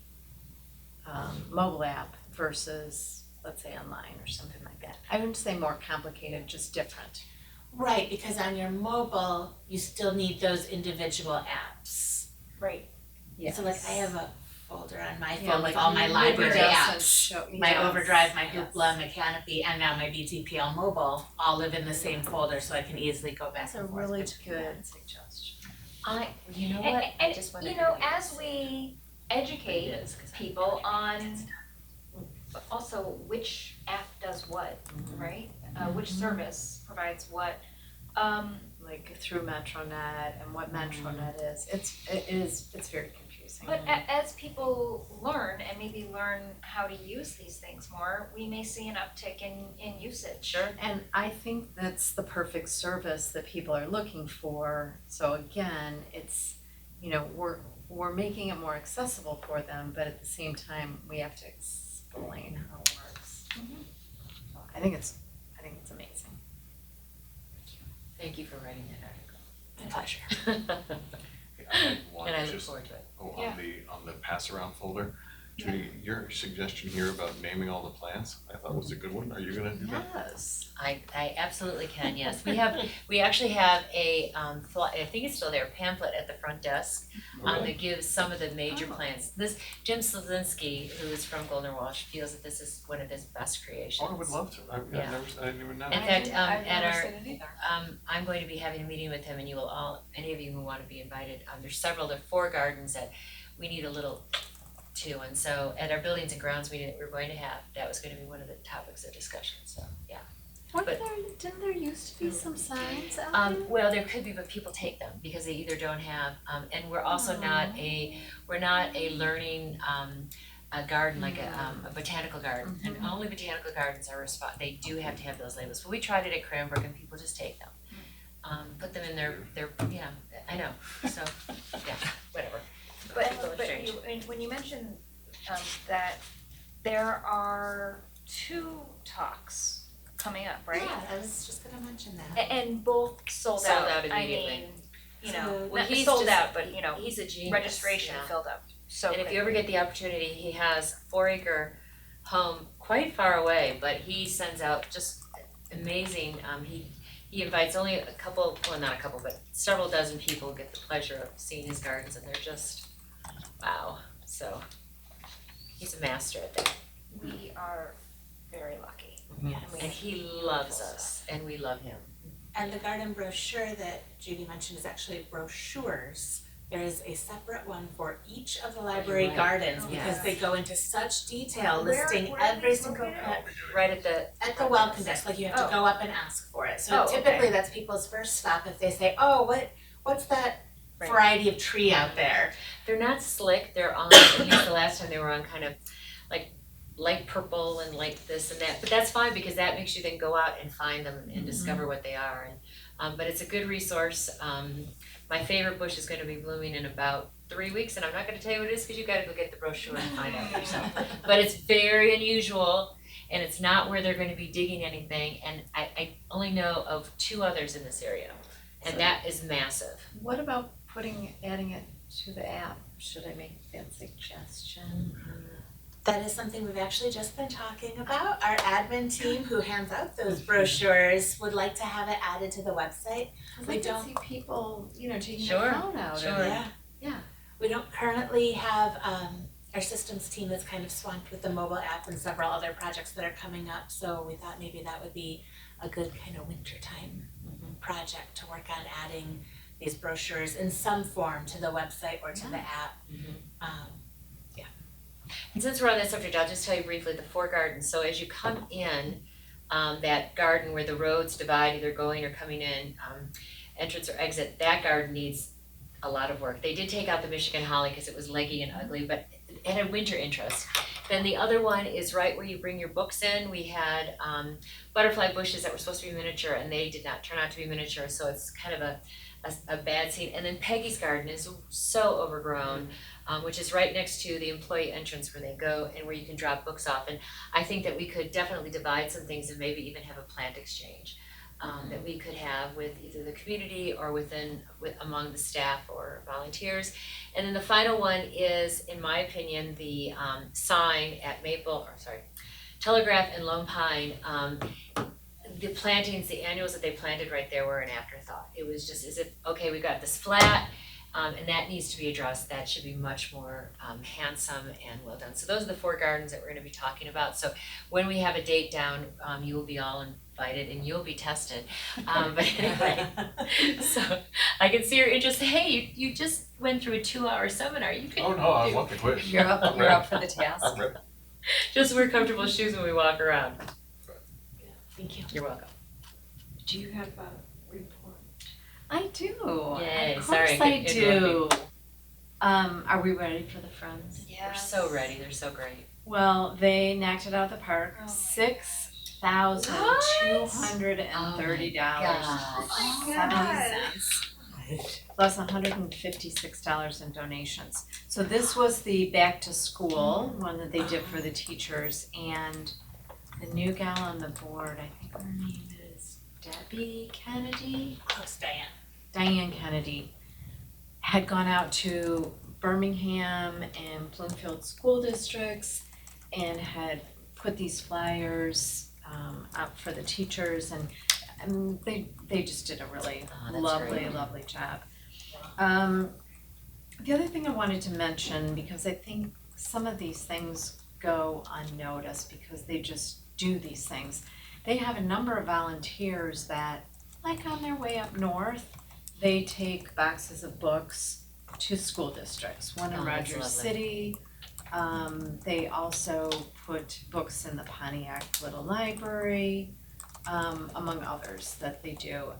mobile app versus, let's say, online or something like that. I wouldn't say more complicated, just different. Right, because on your mobile, you still need those individual apps. Right. So like I have a folder on my Yeah, phone like with all my library doesn't apps. show- My yes, Overdrive, my yes. Hoopla, my Canopy, and now my BTPL mobile all live in the same folder, so I can easily go back That's a and forth really between good them. suggestion. You know And, what? I and, just wondered. you know, if it as is. we It educate is, 'cause I people on also which app does what, right? Which service provides what. Like through MetroNet and what MetroNet is, it's very confusing. But as people learn and maybe learn how to use these things more, we may see an uptick in usage. Sure. And I think that's the perfect service that people are looking for. So again, it's, you know, we're making it more accessible for them, but at the same time, we have to explain how it works. So I think it's amazing. Thank you for writing that My pleasure. article. I had one And I look just, forward to it. Yeah. on the pass around folder. Judy, your suggestion here about naming all the plants, I thought was a good one. Are you gonna do that? Yes. I absolutely can, yes. We actually have a, I think it's still there, pamphlet at the front desk, that gives some of the major plants. Jim Slazinski, who is from Golden Walsh, feels that this is one of his best creations. Oh, I would love to. I didn't even know. In fact, I've at never our, seen it either. I'm going to be having a meeting with him and you will all, any of you who want to be invited, there's several, there are 4 gardens that we need a little to, and so at our buildings and grounds meeting that we're going to have, that was gonna be one of the topics of discussion, so, yeah. But- Didn't there used to be some signs out there? Well, there could be, but people take them because they either don't have, and we're also not we're not a learning, a garden, like a botanical garden. And only botanical gardens are they do have to have those labels, but we tried it at Cranbrook and people just take them. Put them in their, yeah, I know, so, yeah, whatever. But you, and when you mentioned that there are 2 talks coming up, right? Yeah, I was just gonna mention that. And both sold Sold out, out I immediately. mean, you So- know, Well, not he's sold just- out, but you know, He's a genius. registration Yeah. filled up so And if you ever quickly. get the opportunity, he has 4-acre home quite far away, but he sends out just amazing, he invites only a couple, well, not a couple, but several dozen people get the pleasure of seeing his gardens and they're just, wow, so he's a master at that. We are very lucky. Yes. And he loves us and we love him. And the garden brochure that Judy mentioned is actually brochures. There is a separate one for each of the library Right. gardens Oh, because yes. they go into such detail Where- listing where are every these single located? plant Right at the. at the welcome desk, like you have to Oh. go up and ask for it. So Oh, okay. typically that's people's first stop if they say, oh, what's that Right. variety of tree out there? They're not slick, they're on, at least the last time they were on kind of like light purple and like this and that, but that's fine because that makes you then go out and find them and discover what they are. And but it's a good resource. My favorite bush is gonna be blooming in about 3 weeks and I'm not gonna tell you what it is because you gotta go get the brochure and find out for yourself. But it's very unusual and it's not where they're gonna be digging anything and I only know of 2 others in this area. And that is massive. What about adding it to the app? Should I make that suggestion? That is something we've actually just been talking about. Our admin team who hands out those brochures would like to have it added to the website. Cause We I can don't- see people, taking Sure, their phone out. sure. and- Yeah. We don't currently have, our systems team is kind of swamped with the mobile app and several other projects that are coming up, so we thought maybe that would be a good kind of wintertime project to work on adding these brochures in some form to the website or to the app. And since we're on that subject, I'll just tell you briefly the 4 gardens. So as you come in, that garden where the roads divide, either going or coming in, entrance or exit, that garden needs a lot of work. They did take out the Michigan holly because it was leggy and ugly, but it had winter interest. Then the other one is right where you bring your books in. We had butterfly bushes that were supposed to be miniature and they did not turn out to be miniature, so it's kind of a bad scene. And then Peggy's garden is so overgrown, which is right next to the employee entrance where they go and where you can drop books off. And I think that we could definitely divide some things and maybe even have a plant exchange that we could have with either the community or among the staff or volunteers. And then the final one is, in my opinion, the sign at Telegraph and Lone Pine. The plantings, the annuals that they planted right there were an afterthought. It was just as if, okay, we got this flat, and that needs to be addressed. That should be much more handsome and well done. So those are the 4 gardens that we're gonna be talking about. So when we have a date down, you will be all invited and you'll be tested. But anyway, so I can see your interest. Hey, you just went through a 2-hour seminar. You can Oh, no, I want the quiz. You're up for the task. I'm ready. just wear comfortable shoes when we walk around. Thank you. You're welcome. Do you have a report? I do. Yay, Of sorry, course I I kept do. Are we ready for the Friends? They're so ready. They're so great. Well, they knocked it out of the park. Oh my $6,230. Oh my 70 God. cents. Plus $156 in donations. So this was the back to school one that they did for the teachers, and the new gal on the board, I think her name is Debbie Kennedy? Close, Diane. Diane Kennedy, had gone out to Birmingham and Bloomfield school districts and had put these flyers up for the teachers, and they just did a really that's lovely great. job. The other thing I wanted to mention, because I think some of these things go unnoticed because they just do these things. They have a number of volunteers that, like on their way up north, they take boxes of books to school districts, one in Oh, that's Rogers lovely. City. They also put books in the Pontiac Little Library, among others that they do.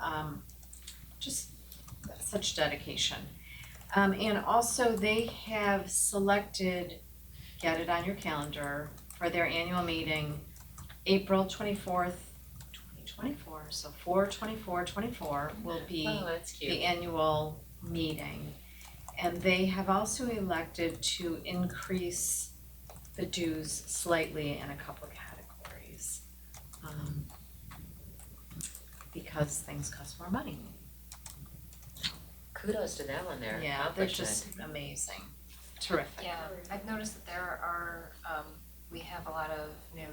Just such dedication. And also they have selected, get it on your calendar, for their annual meeting, April 24th, 2024. So 4/24/24 will be Oh, that's cute. the annual meeting. And they have also elected to increase the dues slightly in a couple of categories. Because things cost more money. Kudos to them on their Yeah, they're accomplishment. just amazing, terrific. Yeah, I've noticed that there are, we have a lot of new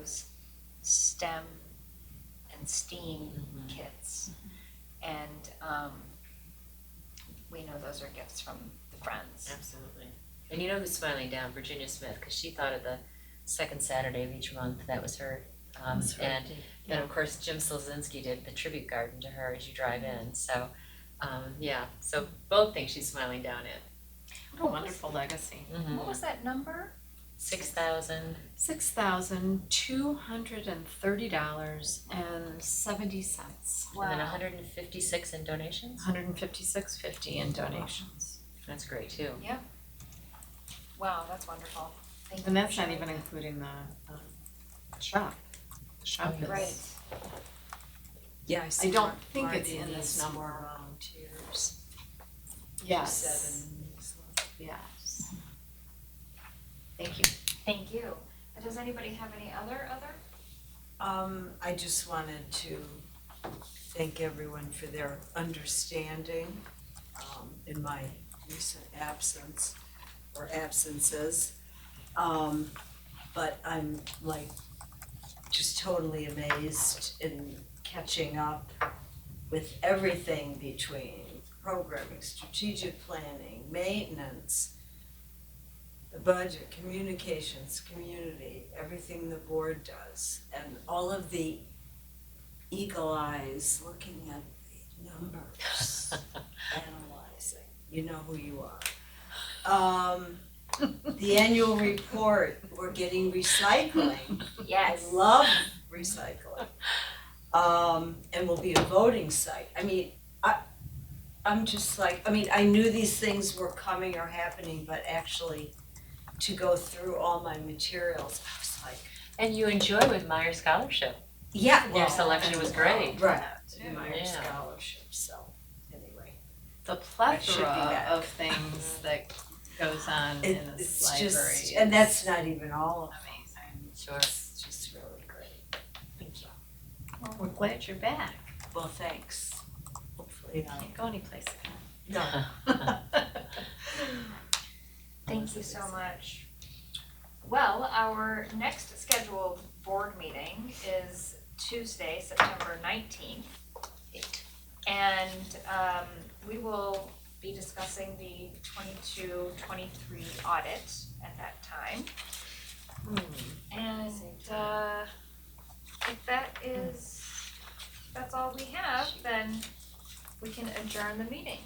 STEM and STEAM kits. And we know those are gifts from the Friends. Absolutely. And you know who's smiling down? Virginia Smith, because she thought of the second Saturday of each month. That was her. And then of course Jim Selzinski did the tribute garden to her as you drive in. So yeah, so both things she's smiling down at. What a wonderful legacy. What was that number? 6,000. $6,230.70. And then 156 in donations. $156.50 in donations. That's great too. Wow, that's wonderful. Thank you And for that's not sharing even that. including the shop. The shop is. Right. Yeah, I see. don't think it's Marty in this needs number. more volunteers. Yes. 7 weeks left. Yes. Thank you. Thank you. Does anybody have any other? I just wanted to thank everyone for their understanding in my recent absence or absences. But I'm like just totally amazed in catching up with everything between programming, strategic planning, maintenance, the budget, communications, community, everything the board does, and all of the eagle eyes looking at the numbers, analyzing, you know who you are. The annual report, we're getting recycling. Yes. I love recycling. And will be a voting site. I mean, I'm just like, I mean, I knew these things were coming or happening, but actually to go through all my materials. I was like, And you enjoy with Meyer Scholarship. yeah, Your well, selection was great. right, too. my Yeah. scholarship, so anyway. The I should be plethora back. of things that goes on in this It's library. just, and that's not even all of them. Amazing. Sure. It's just really great. Thank you. Well, we're glad you're back. Well, thanks. Hopefully, Can't go anyplace again. no. Thank you so much. Well, our next scheduled board meeting is Tuesday, September 19th. And we will be discussing the 22-23 audit at that time. And if that's all we have, then we can adjourn the meeting.